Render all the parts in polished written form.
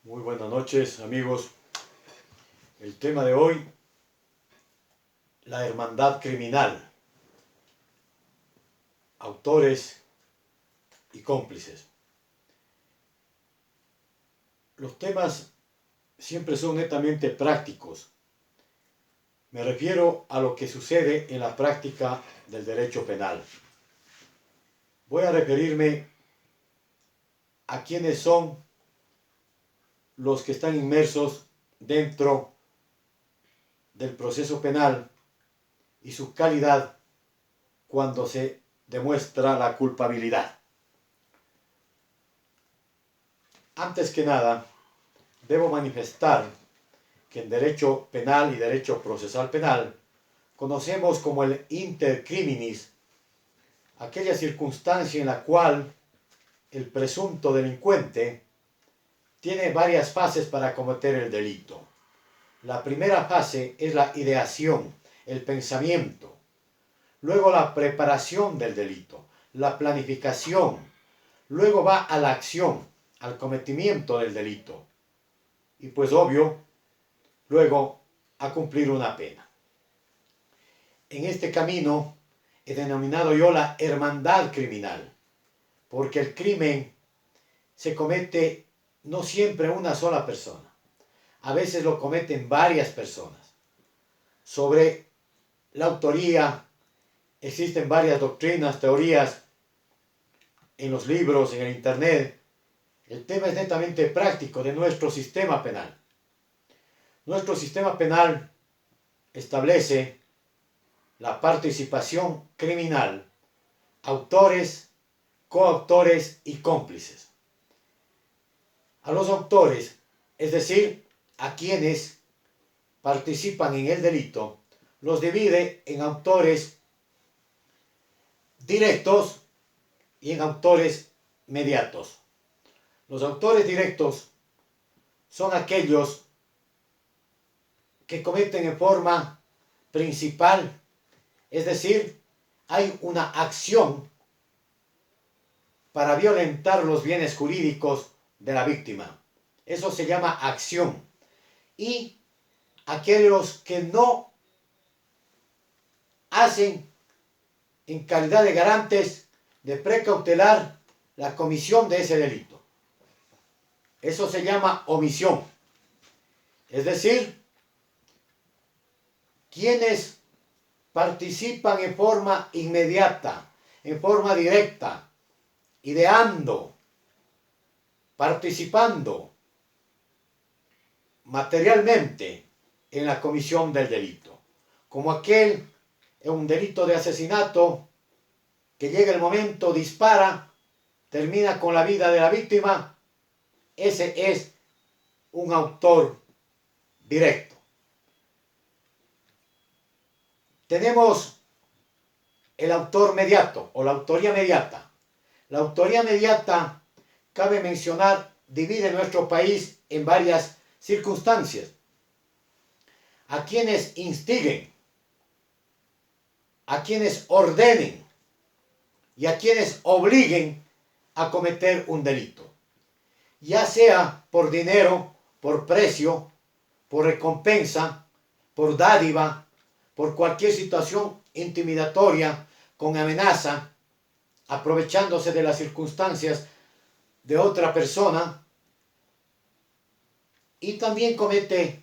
Muy buenas noches, amigos. El tema de hoy, la hermandad criminal, autores y cómplices. Los temas siempre son netamente prácticos. Me refiero a lo que sucede en la práctica del derecho penal. Voy a referirme a quienes son los que están inmersos dentro del proceso penal y su calidad cuando se demuestra la culpabilidad. Antes que nada, debo manifestar que en derecho penal y derecho procesal penal conocemos como el inter criminis aquella circunstancia en la cual el presunto delincuente tiene varias fases para cometer el delito. La primera fase es la ideación, el pensamiento. Luego la preparación del delito, la planificación. Luego va a la acción, al cometimiento del delito. Y pues obvio, luego a cumplir una pena. En este camino he denominado yo la hermandad criminal, porque el crimen se comete no siempre una sola persona. A veces lo cometen varias personas. Sobre la autoría existen varias doctrinas, teorías en los libros, en el internet. El tema es netamente práctico de nuestro sistema penal. Nuestro sistema penal establece la participación criminal, autores, coautores y cómplices. A los autores, es decir, a quienes participan en el delito, los divide en autores directos y en autores mediatos. Los autores directos son aquellos que cometen en forma principal, es decir, hay una acción para violentar los bienes jurídicos de la víctima. Eso se llama acción. Y aquellos que no hacen en calidad de garantes de precautelar la comisión de ese delito. Eso se llama omisión. Es decir, quienes participan en forma inmediata, en forma directa, ideando, participando materialmente en la comisión del delito. Como aquel en un delito de asesinato que llega el momento, dispara, termina con la vida de la víctima, ese es un autor directo. Tenemos el autor mediato o la autoría mediata. La autoría mediata, cabe mencionar, divide nuestro país en varias circunstancias. A quienes instiguen, a quienes ordenen y a quienes obliguen a cometer un delito. Ya sea por dinero, por precio, por recompensa, por dádiva, por cualquier situación intimidatoria, con amenaza, aprovechándose de las circunstancias de otra persona, y también comete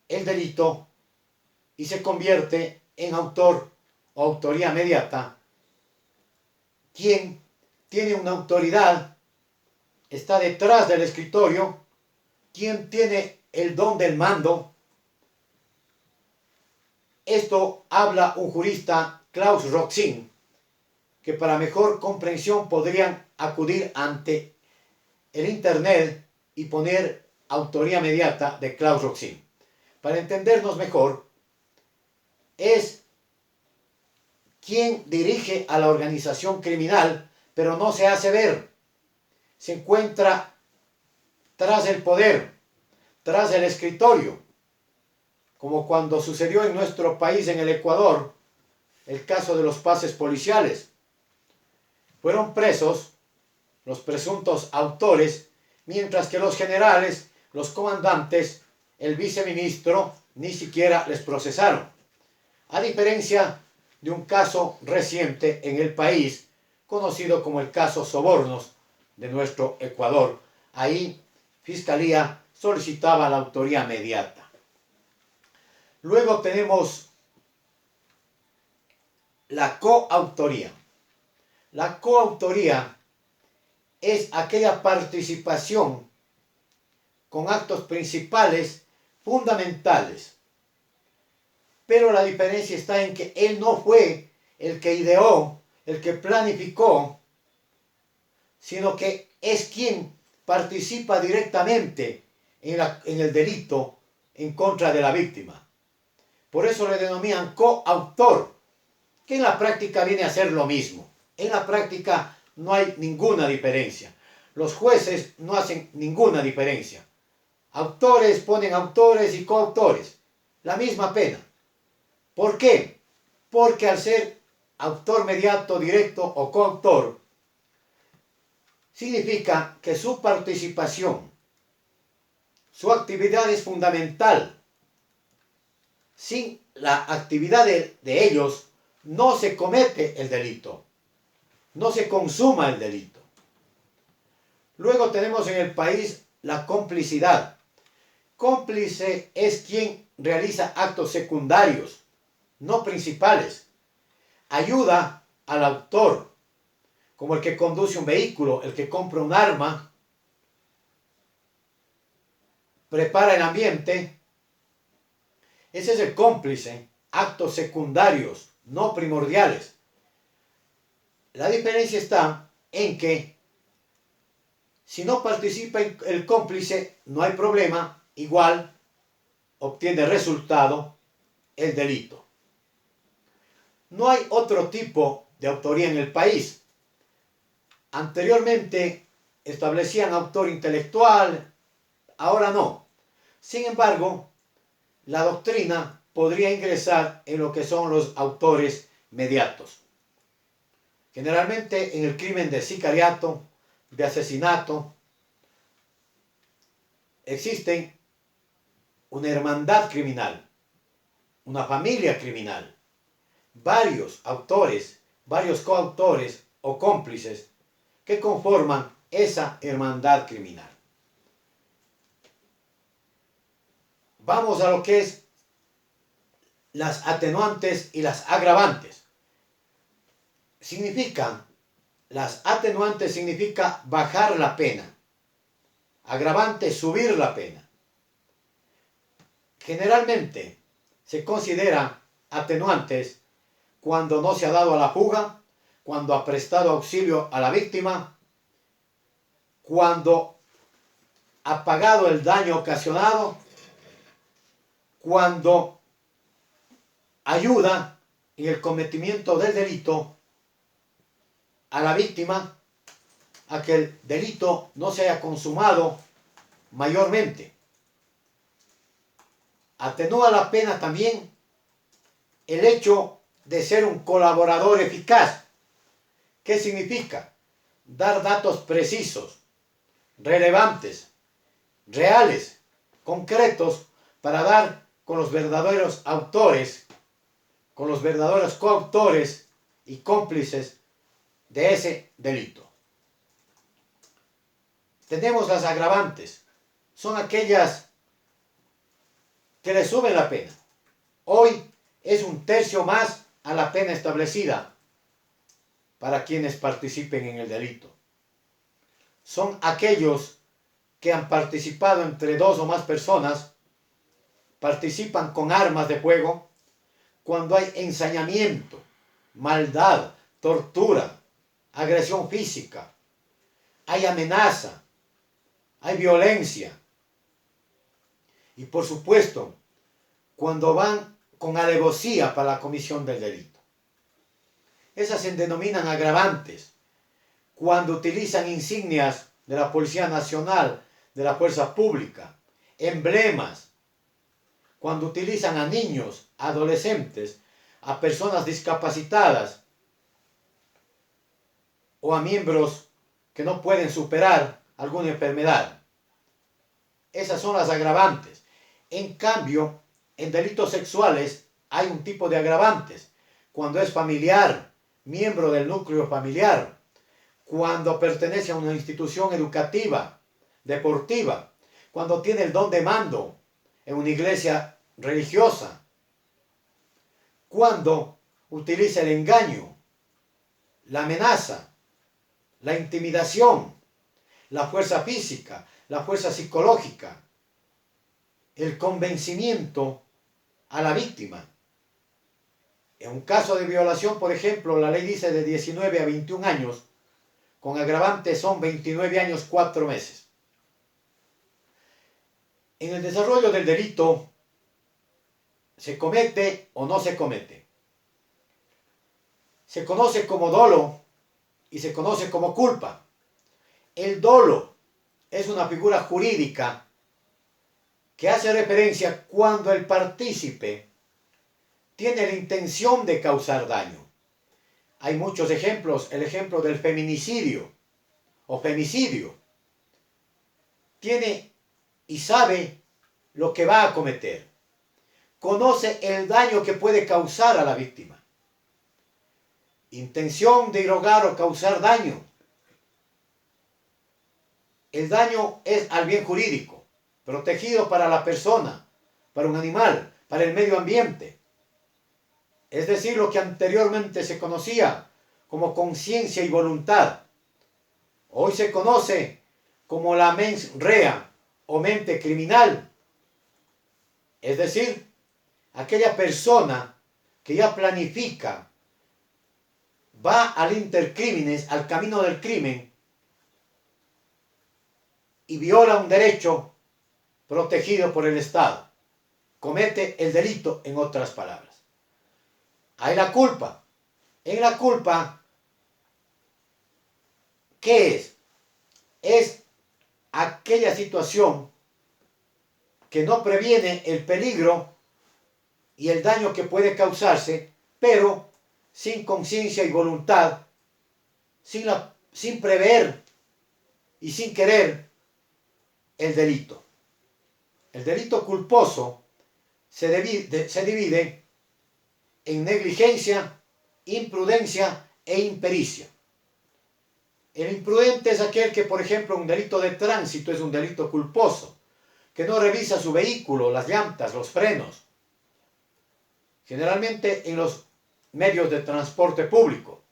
el delito y se convierte en autor o autoría mediata, quien tiene una autoridad, está detrás del escritorio, quien tiene el don del mando. Esto habla un jurista, Klaus Roxin, que para mejor comprensión podrían acudir ante el internet y poner autoría mediata de Klaus Roxin. Para entendernos mejor, es quien dirige a la organización criminal, pero no se hace ver. Se encuentra tras el poder, tras el escritorio, como cuando sucedió en nuestro país, en el Ecuador, el caso de los pases policiales. Fueron presos los presuntos autores mientras que los generales, los comandantes, el viceministro, ni siquiera les procesaron. A diferencia de un caso reciente en el país, conocido como el caso Sobornos de nuestro Ecuador. Ahí, Fiscalía solicitaba la autoría inmediata. Luego tenemos la coautoría. La coautoría es aquella participación con actos principales fundamentales. Pero la diferencia está en que él no fue el que ideó, el que planificó, sino que es quien participa directamente en el delito en contra de la víctima. Por eso le denominan coautor, que en la práctica viene a ser lo mismo. En la práctica no hay ninguna diferencia. Los jueces no hacen ninguna diferencia. Autores ponen autores y coautores. La misma pena. ¿Por qué? Porque al ser autor mediato, directo o coautor, significa que su participación, su actividad es fundamental. Sin la actividad de ellos no se comete el delito, no se consuma el delito. Luego tenemos en el país la complicidad. Cómplice es quien realiza actos secundarios, no principales. Ayuda al autor, como el que conduce un vehículo, el que compra un arma, prepara el ambiente. Ese es el cómplice. Actos secundarios, no primordiales. La diferencia está en que si no participa el cómplice, no hay problema, igual obtiene resultado el delito. No hay otro tipo de autoría en el país. Anteriormente establecían autor intelectual, ahora no. Sin embargo, la doctrina podría ingresar en lo que son los autores mediatos. Generalmente en el crimen de sicariato, de asesinato, existen una hermandad criminal, una familia criminal, varios autores, varios coautores o cómplices que conforman esa hermandad criminal. Vamos a lo que es las atenuantes y las agravantes. Las atenuantes significa bajar la pena. Agravante, subir la pena. Generalmente se considera atenuantes cuando no se ha dado a la fuga, cuando ha prestado auxilio a la víctima, cuando ha pagado el daño ocasionado, cuando ayuda en el cometimiento del delito a la víctima a que el delito no se haya consumado mayormente. Atenúa la pena también el hecho de ser un colaborador eficaz. ¿Qué significa? Dar datos precisos, relevantes, reales, concretos, para dar con los verdaderos autores, con los verdaderos coautores y cómplices de ese delito. Tenemos las agravantes. Son aquellas que le suben la pena. Hoy es 1/3 más a la pena establecida para quienes participen en el delito. Son aquellos que han participado entre 2 o más personas, participan con armas de fuego, cuando hay ensañamiento, maldad, tortura, agresión física, hay amenaza, hay violencia. Y por supuesto, cuando van con alevosía para la comisión del delito. Esas se denominan agravantes. Cuando utilizan insignias de la Policía Nacional, de la Fuerza Pública, emblemas, cuando utilizan a niños, adolescentes, a personas discapacitadas o a miembros que no pueden superar alguna enfermedad. Esas son las agravantes. En cambio, en delitos sexuales hay un tipo de agravantes. Cuando es familiar, miembro del núcleo familiar, cuando pertenece a una institución educativa, deportiva, cuando tiene el don de mando en una iglesia religiosa, cuando utiliza el engaño, la amenaza, la intimidación, la fuerza física, la fuerza psicológica, el convencimiento a la víctima. En un caso de violación, por ejemplo, la ley dice de 19 a 21 años, con agravante son 29 años 4 meses. En el desarrollo del delito, ¿se comete o no se comete? Se conoce como dolo y se conoce como culpa. El dolo es una figura jurídica que hace referencia cuando el partícipe tiene la intención de causar daño. Hay muchos ejemplos. El ejemplo del feminicidio o femicidio. Tiene y sabe lo que va a cometer. Conoce el daño que puede causar a la víctima. Intención de irrogar o causar daño. El daño es al bien jurídico, protegido para la persona, para un animal, para el medio ambiente. Es decir, lo que anteriormente se conocía como conciencia y voluntad. Hoy se conoce como la mens rea o mente criminal. Es decir, aquella persona que ya planifica, va al intercrímenes, al camino del crimen, y viola un derecho protegido por el Estado. Comete el delito, en otras palabras. Hay la culpa. En la culpa, ¿qué es? Es aquella situación que no previene el peligro y el daño que puede causarse, pero sin conciencia y voluntad, sin prever y sin querer el delito. El delito culposo se divide en negligencia, imprudencia e impericia. El imprudente es aquel que, por ejemplo, un delito de tránsito es un delito culposo, que no revisa su vehículo, las llantas, los frenos. Generalmente en los medios de transporte público.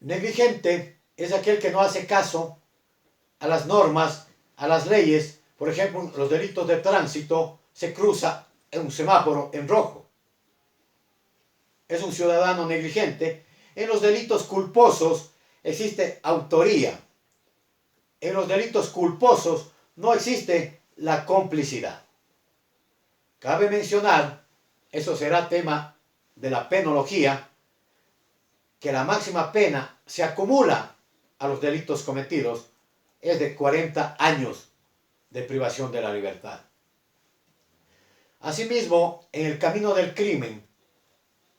Negligente es aquel que no hace caso a las normas, a las leyes. Por ejemplo, los delitos de tránsito, se cruza en un semáforo en rojo. Es un ciudadano negligente. En los delitos culposos existe autoría. En los delitos culposos no existe la complicidad. Cabe mencionar, eso será tema de la penología, que la máxima pena se acumula a los delitos cometidos es de 40 años de privación de la libertad. Asimismo, en el camino del crimen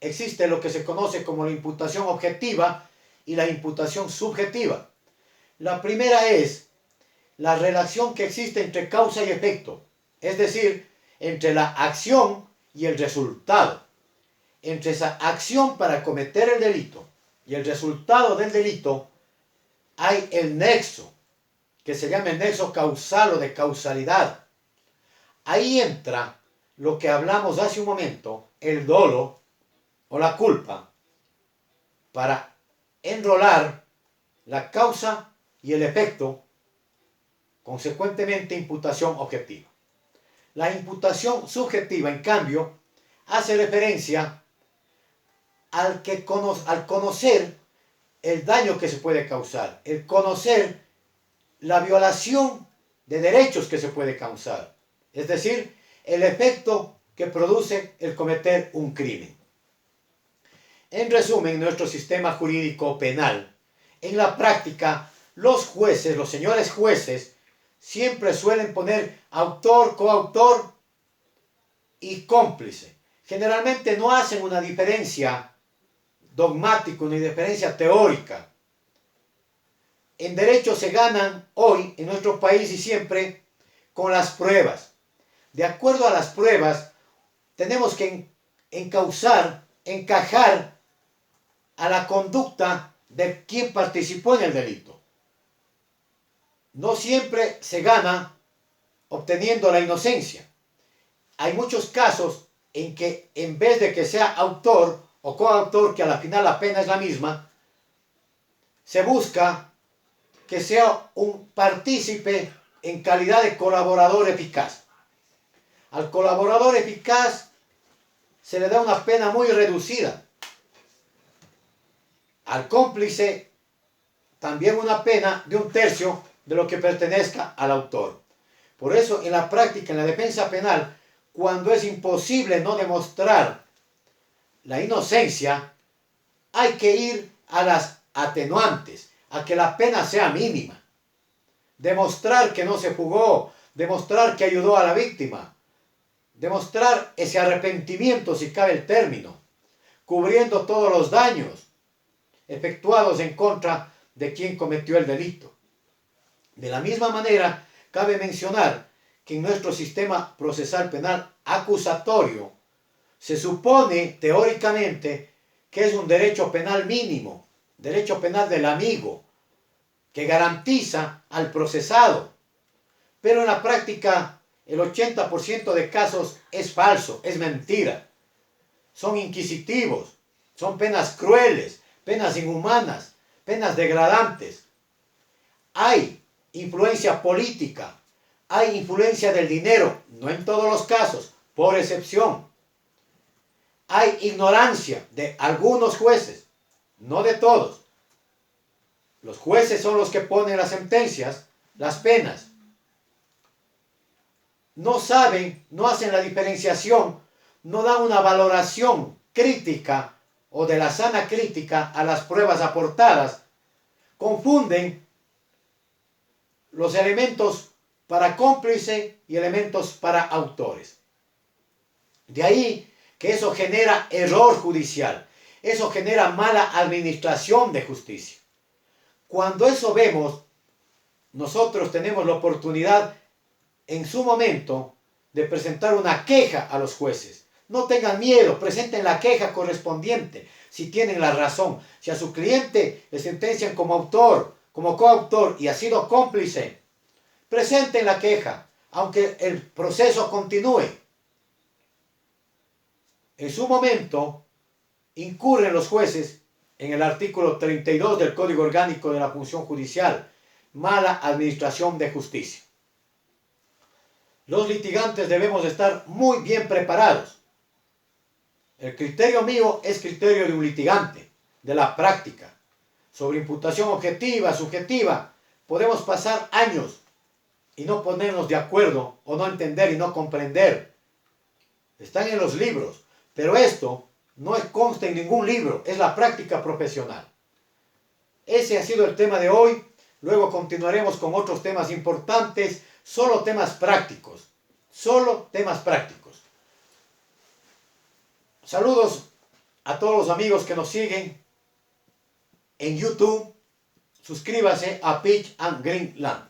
existe lo que se conoce como la imputación objetiva y la imputación subjetiva. La primera es la relación que existe entre causa y efecto, es decir, entre la acción y el resultado. Entre esa acción para cometer el delito y el resultado del delito hay el nexo, que se llama el nexo causal o de causalidad. Ahí entra lo que hablamos hace un momento, el dolo o la culpa, para enrolar la causa y el efecto, consecuentemente imputación objetiva. La imputación subjetiva, en cambio, hace referencia al conocer el daño que se puede causar, el conocer la violación de derechos que se puede causar, es decir, el efecto que produce el cometer un crimen. En resumen, nuestro sistema jurídico penal, en la práctica, los jueces, los señores jueces, siempre suelen poner autor, coautor y cómplice. Generalmente no hacen una diferencia dogmática, una diferencia teórica. en derecho se ganan hoy en nuestro país y siempre con las pruebas. De acuerdo a las pruebas, tenemos que encajar a la conducta de quien participó en el delito. No siempre se gana obteniendo la inocencia. Hay muchos casos en que en vez de que sea autor o coautor, que a la final la pena es la misma, se busca que sea un partícipe en calidad de colaborador eficaz. Al colaborador eficaz se le da una pena muy reducida. Al cómplice también una pena de 1/3 de lo que pertenezca al autor. Por eso en la práctica, en la defensa penal, cuando es imposible no demostrar la inocencia, hay que ir a las atenuantes, a que la pena sea mínima. Demostrar que no se jugó, demostrar que ayudó a la víctima, demostrar ese arrepentimiento, si cabe el término, cubriendo todos los daños efectuados en contra de quien cometió el delito. De la misma manera, cabe mencionar que en nuestro sistema procesal penal acusatorio se supone teóricamente que es un derecho penal mínimo, derecho penal del amigo, que garantiza al procesado. Pero en la práctica el 80% de casos es falso, es mentira. Son inquisitivos, son penas crueles, penas inhumanas, penas degradantes. Hay influencia política, hay influencia del dinero, no en todos los casos, por excepción. Hay ignorancia de algunos jueces, no de todos. Los jueces son los que ponen las sentencias, las penas. No saben, no hacen la diferenciación, no dan una valoración crítica o de la sana crítica a las pruebas aportadas. Confunden los elementos para cómplice y elementos para autores. De ahí que eso genera error judicial, eso genera mala administración de justicia. Cuando eso vemos, nosotros tenemos la oportunidad en su momento de presentar una queja a los jueces. No tengan miedo, presenten la queja correspondiente si tienen la razón. Si a su cliente le sentencian como autor, como coautor y ha sido cómplice, presenten la queja, aunque el proceso continúe. En su momento, incurren los jueces en el artículo 32 del Código Orgánico de la Función Judicial, mala administración de justicia. Los litigantes debemos estar muy bien preparados. El criterio mío es criterio de un litigante, de la práctica. Sobre imputación objetiva, subjetiva, podemos pasar años y no ponernos de acuerdo o no entender y no comprender. Están en los libros, pero esto no consta en ningún libro, es la práctica profesional. Ese ha sido el tema de hoy. Luego continuaremos con otros temas importantes, solo temas prácticos. Solo temas prácticos. Saludos a todos los amigos que nos siguen en YouTube. Suscríbase a Peach and Greenland.